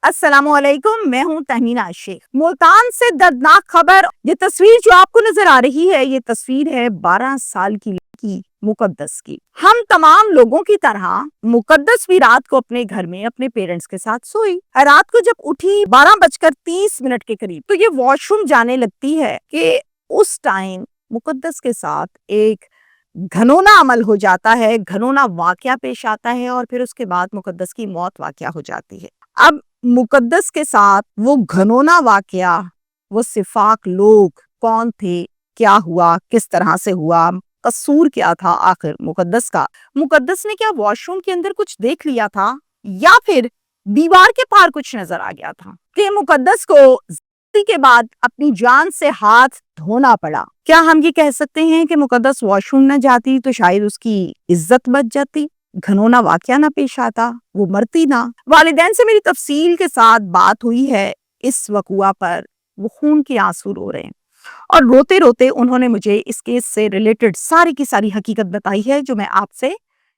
अस्सलाम वालेकुम, मैं हूं तहमीना शेख। मुल्तान से दर्दनाक खबर। ये तस्वीर जो आपको नजर आ रही है, ये तस्वीर है 12 साल की लड़की मुकद्दस की। हम तमाम लोगों की तरह मुकद्दस भी रात को अपने घर में अपने पेरेंट्स के साथ सोई। रात को जब उठी 12:30 के करीब, तो ये वॉशरूम जाने लगती है कि उस टाइम मुकद्दस के साथ एक घनौना अमल हो जाता है, घनौना वाकया पेश आता है और फिर उसके बाद मुकद्दस की मौत वाकया हो जाती है। अब मुकद्दस के साथ वो घनौना वाकया, वो सिफाक लोग कौन थे, क्या हुआ, किस तरह से हुआ, कसूर क्या था आखिर मुकद्दस का? मुकद्दस ने क्या वॉशरूम के अंदर कुछ देख लिया था या फिर दीवार के पार कुछ नजर आ गया था कि मुकद्दस को जिंदगी के बाद अपनी जान से हाथ धोना पड़ा? क्या हम ये कह सकते हैं कि मुकद्दस वॉशरूम न जाती तो शायद उसकी इज्जत बच जाती, घनौना वाकया ना पेश आता, वो मरती ना? वालिदैन से मेरी तफसील के साथ बात हुई है इस वकुआ पर। वो खून के आंसू रो रहे हैं और रोते रोते उन्होंने मुझे इस केस से रिलेटेड सारी की सारी हकीकत बताई है, जो मैं आपसे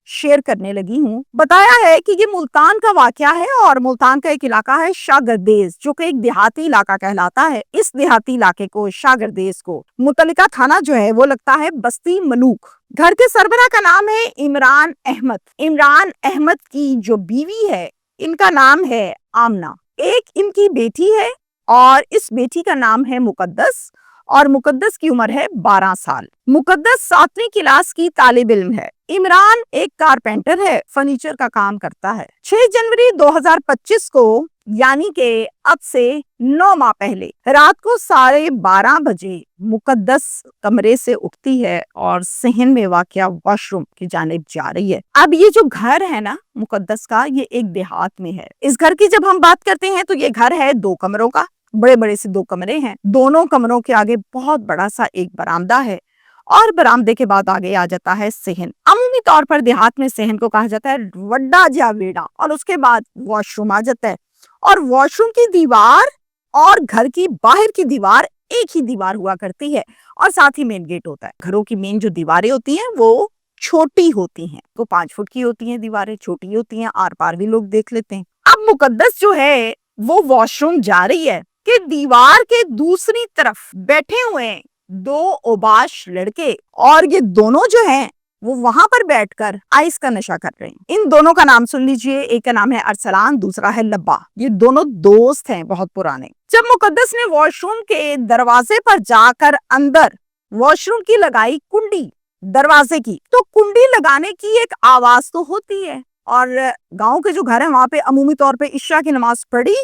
शेयर करने लगी हूँ। बताया है कि ये मुल्तान का वाकया है और मुल्तान का एक इलाका है शागरदेज, जो कि एक देहाती इलाका कहलाता है। इस देहाती इलाके को, शागरदेज को, मुतल्लिका थाना जो है वो लगता है बस्ती मलूक। घर के सरबरा का नाम है इमरान अहमद। इमरान अहमद की जो बीवी है, इनका नाम है आमना। एक इनकी बेटी है और इस बेटी का नाम है मुकद्दस और मुकद्दस की उम्र है 12 साल। मुकद्दस 7वीं क्लास की तालिब इल्म है। इमरान एक कारपेंटर है, फर्नीचर का काम करता है। 6 जनवरी 2025 को, यानी कि अब से 9 माह पहले, रात को 12:30 बजे मुकद्दस कमरे से उठती है और सहन में वाक़या वॉशरूम की जानिब जा रही है। अब ये जो घर है ना मुकद्दस का, ये एक देहात में है। इस घर की जब हम बात करते हैं तो ये घर है 2 कमरों का, बड़े बड़े से 2 कमरे हैं। दोनों कमरों के आगे बहुत बड़ा सा एक बरामदा है और बरामदे के बाद आगे आ जाता है सहन। अमूमी तौर पर देहात में सहन को कहा जाता है वड्डा जा वेड़ा, और उसके बाद वॉशरूम आ जाता है। और वॉशरूम की दीवार और घर की बाहर की दीवार एक ही दीवार हुआ करती है और साथ ही मेन गेट होता है। घरों की मेन जो दीवारें होती हैं वो छोटी होती हैं, वो 5 फुट की होती हैं, दीवारें छोटी होती हैं, आर पार भी लोग देख लेते हैं। अब मुकद्दस जो है वो वॉशरूम जा रही है कि दीवार के दूसरी तरफ बैठे हुए 2 ओबाश लड़के, और ये दोनों जो हैं वो वहां पर बैठकर आइस का नशा कर रहे हैं। इन दोनों का नाम सुन लीजिए, एक का नाम है अरसलान, दूसरा है लब्बा। ये दोनों दोस्त हैं बहुत पुराने। जब मुकद्दस ने वॉशरूम के दरवाजे पर जाकर अंदर वॉशरूम की लगाई कुंडी दरवाजे की, तो कुंडी लगाने की एक आवाज तो होती है और गांव के जो घर है वहां पे अमूमी तौर पे इशा की नमाज पढ़ी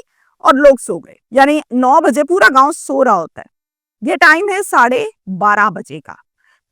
और लोग सो गए, यानी 9 बजे पूरा गांव सो रहा होता है। ये टाइम है 12:30 बजे का।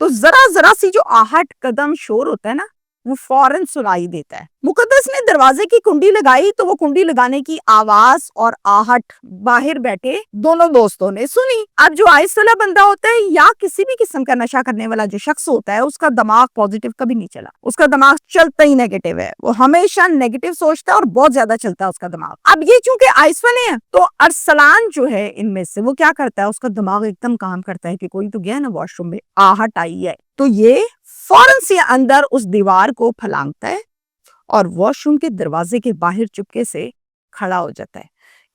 तो जरा जरा सी जो आहट, कदम, शोर होता है ना, वो फौरन सुनाई देता है। मुकद्दस ने दरवाजे की कुंडी लगाई तो वो कुंडी लगाने की आवाज और आहट बाहर बैठे दोनों दोस्तों ने सुनी। अब जो आइस वाला बंदा होता है या किसी भी किस्म का नशा करने वाला जो शख्स होता है, उसका दिमाग पॉजिटिव कभी नहीं चला, उसका दिमाग चलता ही नेगेटिव है। वो हमेशा नेगेटिव सोचता है और बहुत ज्यादा चलता है उसका दिमाग। अब ये चूंकि आइस वाले हैं तो अरसलान जो है इनमें से, वो क्या करता है, उसका दिमाग एकदम काम करता है कि कोई तो गया ना वॉशरूम में, आहट आई है, तो ये फौरन से अंदर उस दीवार को फलांगता है और वॉशरूम के दरवाजे के बाहर चुपके से खड़ा हो जाता है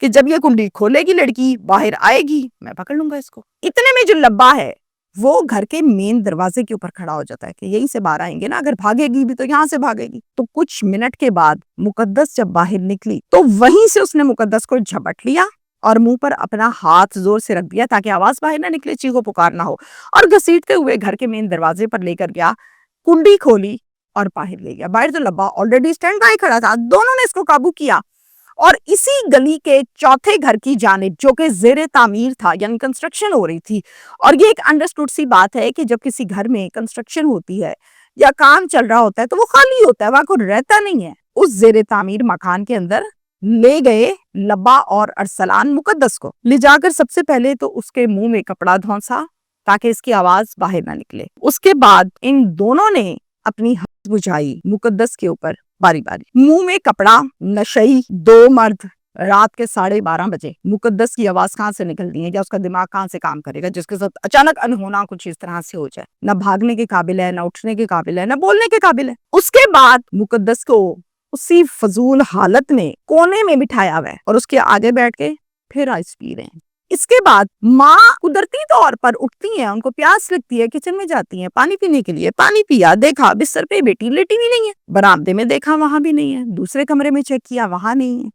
कि जब ये कुंडी खोलेगी लड़की, बाहर आएगी, मैं पकड़ लूंगा इसको। इतने में जो लब्बा है वो घर के मेन दरवाजे के ऊपर खड़ा हो जाता है कि यहीं से बाहर आएंगे ना, अगर भागेगी भी तो यहाँ से भागेगी। तो कुछ मिनट के बाद मुकद्दस जब बाहर निकली तो वहीं से उसने मुकद्दस को झपट लिया और मुंह पर अपना हाथ जोर से रख दिया ताकि आवाज बाहर ना निकले, चीखो पुकार ना हो, और घसीटते हुए घर के मेन दरवाजे पर लेकर गया, कुंडी खोली और बाहर ले गया। बाहर तो लब्बा ऑलरेडी स्टैंड बाय खड़ा था। दोनों ने इसको काबू किया और इसी गली के चौथे घर की जानिब, जो कि जेरे तामीर था, यानी कंस्ट्रक्शन हो रही थी, और ये एक अंडरस्टूड सी बात है कि जब किसी घर में कंस्ट्रक्शन होती है या काम चल रहा होता है तो वो खाली होता है, वहां को रहता नहीं है। उस जेरे तामीर मकान के अंदर ले गए लब्बा और अरसलान मुकद्दस को। ले जाकर सबसे पहले तो उसके मुंह में कपड़ा धौंसा ताकि इसकी आवाज बाहर ना निकले। उसके बाद इन दोनों ने अपनी हंस बुझाई मुकद्दस के ऊपर बारी बारी। मुंह में कपड़ा, नशई 2 मर्द, रात के 12:30 बजे। मुकद्दस की आवाज कहाँ से निकलनी है या उसका दिमाग कहाँ से काम करेगा जिसके साथ अचानक अनहोना कुछ इस तरह से हो जाए। न भागने के काबिल है, न उठने के काबिल है, न बोलने के काबिल है। उसके बाद मुकद्दस को اسی فضول حالت میں کونے میں بٹھایا ہوا ہے اور اس کے آگے بیٹھ کے پھر آئس پی رہے ہیں۔ اس کے بعد ماں قدرتی طور پر اٹھتی ہیں، ان کو پیاس لگتی ہے، کچن میں جاتی ہیں پانی پینے کے لیے، پانی پیا، دیکھا بستر پہ بیٹی لیٹی بھی نہیں ہے، برآمدے میں دیکھا وہاں بھی نہیں ہے، دوسرے کمرے میں چیک کیا وہاں نہیں ہے،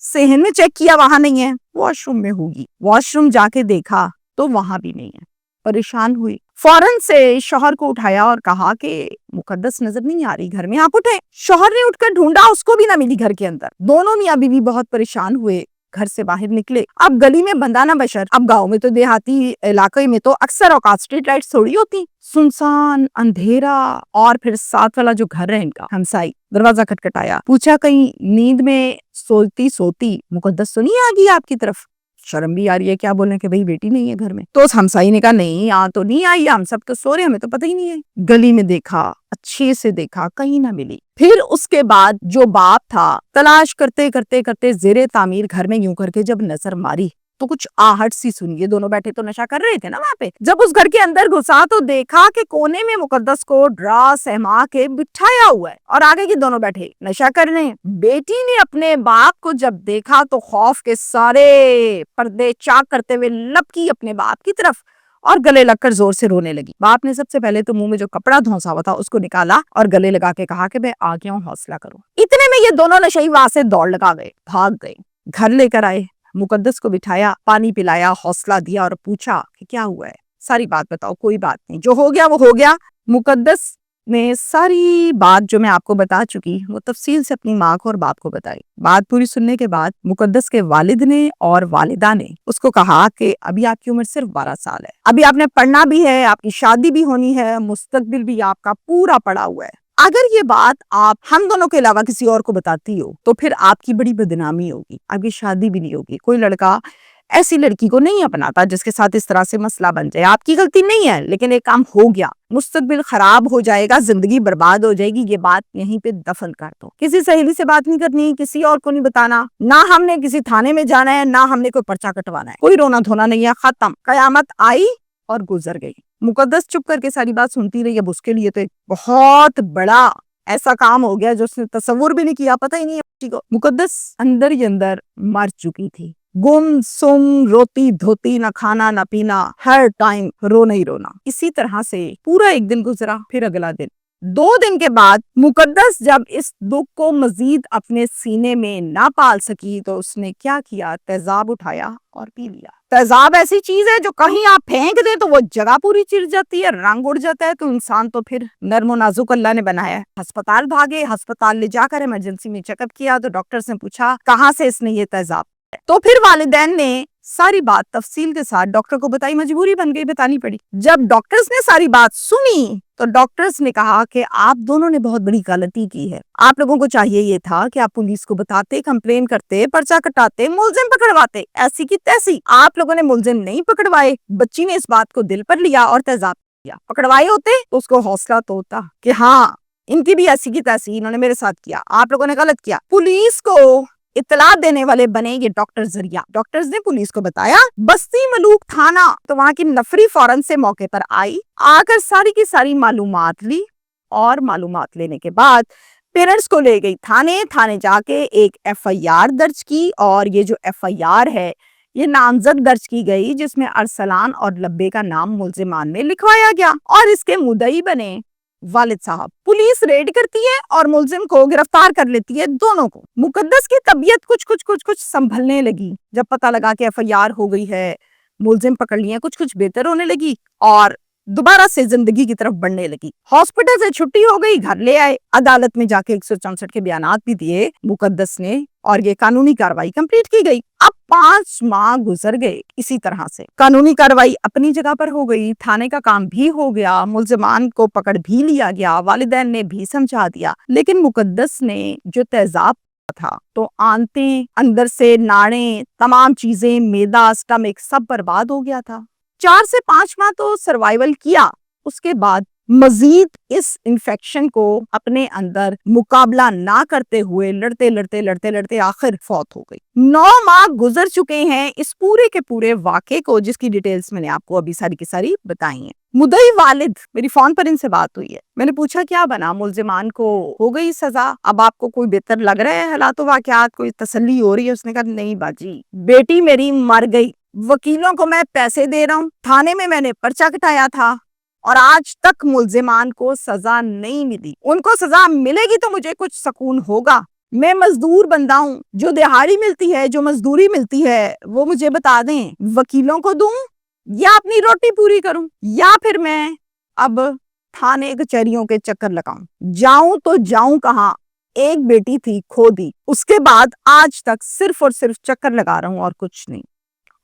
صحن میں چیک کیا وہاں نہیں ہے، واش روم میں ہوگی، واش روم جا کے دیکھا تو وہاں بھی نہیں ہے، پریشان ہوئی، فوراً سے شوہر کو اٹھایا اور کہا کہ مقدس نظر نہیں آ رہی گھر میں، آپ اٹھیں۔ شوہر نے اٹھ کر ڈھونڈا، اس کو بھی نہ ملی گھر کے اندر، دونوں میاں بیوی بہت پریشان ہوئے، گھر سے باہر نکلے۔ اب گلی میں بندہ نہ بشر، اب گاؤں میں تو دیہاتی علاقے میں تو اکثر اوقات اسٹریٹ لائٹس تھوڑی ہوتی، سنسان اندھیرا، اور پھر ساتھ والا جو گھر ہے ان کا ہمسائی، دروازہ کھٹکھٹایا، پوچھا کہیں نیند میں سوتی سوتی مقدس تو نہیں آ گئی آپ کی طرف؟ شرم بھی آ رہی ہے کیا بولنے کہ بھئی بیٹی نہیں ہے گھر میں، تو اس ہمسائی نے کہا نہیں یہاں تو نہیں آئی، ہم سب تو سو رہے، ہمیں تو پتہ ہی نہیں ہے۔ گلی میں دیکھا، اچھے سے دیکھا، کہیں نہ ملی۔ پھر اس کے بعد جو باپ تھا تلاش کرتے کرتے کرتے زیر تعمیر گھر میں یوں کر کے جب نظر ماری تو کچھ آہٹ سی سنی، دونوں بیٹھے تو نشا کر رہے تھے نا وہاں پہ، جب اس گھر کے اندر گھسا تو دیکھا کہ کونے میں مقدس کو ڈرا سہما کے بٹھایا ہوا ہے اور آگے کے دونوں بیٹھے نشا کر رہے ہیں۔ بیٹی نے اپنے باپ کو جب دیکھا تو خوف کے سارے پردے چاک کرتے ہوئے لپکی اپنے باپ کی طرف اور گلے لگ کر زور سے رونے لگی۔ باپ نے سب سے پہلے تو منہ میں جو کپڑا دھونسا ہوا تھا اس کو نکالا اور گلے لگا کے کہا کہ میں آ گیا ہوں، حوصلہ کرو۔ اتنے میں یہ دونوں نشئی وہاں سے دوڑ لگا گئے، بھاگ گئے، گھر لے کر آئے، مقدس کو بٹھایا، پانی پلایا، حوصلہ دیا اور پوچھا کہ کیا ہوا ہے، ساری بات بتاؤ، کوئی بات نہیں، جو ہو گیا وہ ہو گیا۔ مقدس نے ساری بات جو میں آپ کو بتا چکی وہ تفصیل سے اپنی ماں کو اور باپ کو بتائی۔ بات پوری سننے کے بعد مقدس کے والد نے اور والدہ نے اس کو کہا کہ ابھی آپ کی عمر صرف 12 سال ہے، ابھی آپ نے پڑھنا بھی ہے، آپ کی شادی بھی ہونی ہے، مستقبل بھی آپ کا پورا پڑا ہوا ہے۔ اگر یہ بات آپ ہم دونوں کے علاوہ کسی اور کو بتاتی ہو تو پھر آپ کی بڑی بدنامی ہوگی، آپ کی شادی بھی نہیں ہوگی، کوئی لڑکا ایسی لڑکی کو نہیں اپناتا جس کے ساتھ اس طرح سے مسئلہ بن جائے۔ آپ کی غلطی نہیں ہے لیکن ایک کام ہو گیا، مستقبل خراب ہو جائے گا، زندگی برباد ہو جائے گی، یہ بات یہیں پہ دفن کر دو۔ کسی سہیلی سے بات نہیں کرنی، کسی اور کو نہیں بتانا، نہ ہم نے کسی تھانے میں جانا ہے، نہ ہم نے کوئی پرچہ کٹوانا ہے، کوئی رونا دھونا نہیں ہے، ختم۔ قیامت آئی اور گزر گئی۔ مقدس چپ کر کے ساری بات سنتی رہی۔ اب اس کے لیے تو ایک بہت بڑا ایسا کام ہو گیا جو اس نے تصور بھی نہیں کیا، پتہ ہی نہیں ہے کو۔ مقدس اندر ہی اندر مر چکی تھی، گم سم، روتی دھوتی، نہ کھانا نہ پینا، ہر ٹائم رونا ہی رونا۔ اسی طرح سے پورا ایک دن گزرا، پھر اگلا دن۔ 2 دن کے بعد مقدس جب اس دکھ کو مزید اپنے سینے میں نہ پال سکی تو اس نے کیا کیا، تیزاب اٹھایا اور پی لیا۔ تیزاب ایسی چیز ہے جو کہیں آپ پھینک دیں تو وہ جگہ پوری چڑ جاتی ہے، رنگ اڑ جاتا ہے، تو انسان تو پھر نرم و نازک اللہ نے بنایا ہے۔ ہسپتال بھاگے، ہسپتال لے جا کر ایمرجنسی میں چیک اپ کیا تو ڈاکٹر نے پوچھا کہاں سے اس نے یہ تیزاب، تو پھر والدین نے ساری بات تفصیل کے ساتھ ڈاکٹر کو بتائی، مجبوری بن گئی، بتانی پڑی۔ جب ڈاکٹرز نے ساری بات سنی تو ڈاکٹرز نے کہا کہ آپ دونوں نے بہت بڑی غلطی کی ہے، آپ لوگوں کو چاہیے یہ تھا کہ آپ پولیس کو بتاتے، کمپلین کرتے، پرچہ کٹاتے، ملزم پکڑواتے، ایسی کی تیسی۔ آپ لوگوں نے ملزم نہیں پکڑوائے، بچی نے اس بات کو دل پر لیا اور تیزاب کیا۔ پکڑوائے ہوتے تو اس کو حوصلہ تو ہوتا کہ ہاں ان کی بھی ایسی کی تیسی، انہوں نے میرے ساتھ کیا، آپ لوگوں نے غلط کیا۔ پولیس کو اطلاع دینے والے بنے یہ ڈاکٹر ذریعہ، ڈاکٹرز نے پولیس کو بتایا، بستی ملوک تھانہ، تو وہاں کی نفری فوراً سے موقع پر آئی، آ کر ساری کی ساری معلومات لی اور معلومات لینے کے بعد پیرنٹس کو لے گئی تھانے جا کے ایک FIR درج کی، اور یہ جو FIR ہے یہ نامزد درج کی گئی جس میں ارسلان اور لبے کا نام ملزمان میں لکھوایا گیا اور اس کے مدعی بنے والد صاحب۔ پولیس ریڈ کرتی ہے اور ملزم کو گرفتار کر لیتی ہے، دونوں کو۔ مقدس کی طبیعت کچھ سنبھلنے لگی جب پتہ لگا کہ FIR ہو گئی ہے، ملزم پکڑ لیے، کچھ بہتر ہونے لگی اور دوبارہ سے زندگی کی طرف بڑھنے لگی۔ ہاسپٹل سے چھٹی ہو گئی، گھر لے آئے، عدالت میں جا کے 164 کے بیانات بھی دیے مقدس نے اور یہ قانونی کاروائی کمپلیٹ کی گئی۔ اب 5 ماہ گزر گئے اسی طرح سے، قانونی کاروائی اپنی جگہ پر ہو گئی، تھانے کا کام بھی ہو گیا، ملزمان کو پکڑ بھی لیا گیا، والدین نے بھی سمجھا دیا، لیکن مقدس نے جو تیزاب تھا تو آنتیں، اندر سے ناڑیں، تمام چیزیں، معدہ، سٹمک سب برباد ہو گیا تھا۔ 4 سے 5 ماہ تو سروائیول کیا، اس کے بعد مزید اس انفیکشن کو اپنے اندر مقابلہ نہ کرتے ہوئے لڑتے آخر فوت ہو گئی۔ 9 ماہ گزر چکے ہیں اس پورے کے پورے واقعے کو، جس کی ڈیٹیلز میں نے آپ کو ابھی ساری کی ساری بتائی ہیں۔ मुदई वालिद, मेरी फोन पर इनसे बात हुई है। मैंने पूछा क्या बना, मुलजिमान को हो गई सजा, अब आपको कोई बेहतर लग रहा है हालात वाकयात, कोई तसल्ली हो रही है? उसने कहा नहीं बाजी, बेटी मेरी मर गई, वकीलों को मैं पैसे दे रहा हूँ, थाने में मैंने पर्चा कटाया था और आज तक मुलजिमान को सजा नहीं मिली। उनको सजा मिलेगी तो मुझे कुछ सुकून होगा। मैं मजदूर बंदा हूँ, जो दिहाड़ी मिलती है, जो मजदूरी मिलती है, वो मुझे बता दें, वकीलों को दूं या अपनी रोटी पूरी करूं, या फिर मैं अब थाने कचहरियों के चक्कर लगाऊं? जाऊं तो जाऊं कहाँ? एक बेटी थी, खो दी, उसके बाद आज तक सिर्फ और सिर्फ चक्कर लगा रहा हूं और कुछ नहीं।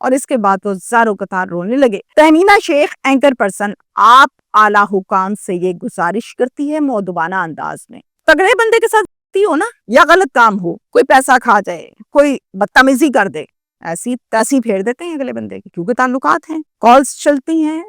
और इसके बाद वो ज़ारो कतार रोने लगे। तहमीना शेख एंकर पर्सन, आप आला हुकाम से ये गुजारिश करती है मौदुबाना अंदाज में, तगड़े बंदे के साथ हो ना, या गलत काम हो, कोई पैसा खा जाए, कोई बदतमीजी कर दे, ऐसी तैसी फेर देते हैं अगले बंदे की, क्योंकि ताल्लुकात हैं, कॉल्स चलती हैं,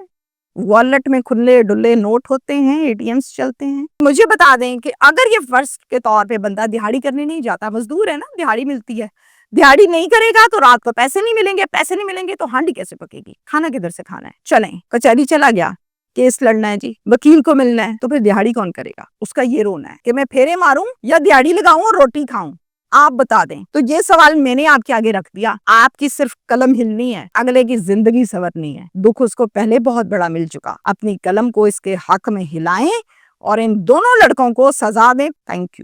वॉलेट में खुले डुल्ले नोट होते हैं, एटीएम्स चलते हैं। मुझे बता दें कि अगर ये फर्ज के तौर पे बंदा दिहाड़ी करने नहीं जाता, मजदूर है ना, दिहाड़ी मिलती है, दिहाड़ी नहीं करेगा तो रात को पैसे नहीं मिलेंगे, पैसे नहीं मिलेंगे तो हांडी कैसे पकेगी, खाना किधर से खाना है? चलें, कचहरी चला गया, केस लड़ना है जी, वकील को मिलना है, तो फिर दिहाड़ी कौन करेगा? उसका ये रोना है कि मैं फेरे मारूं या दिहाड़ी लगाऊं और रोटी खाऊं। आप बता दें। तो ये सवाल मैंने आपके आगे रख दिया। आपकी सिर्फ कलम हिलनी है, अगले की जिंदगी संवरनी है। दुख उसको पहले बहुत बड़ा मिल चुका, अपनी कलम को इसके हक में हिलाएं और इन दोनों लड़कों को सजा दें। Thank you.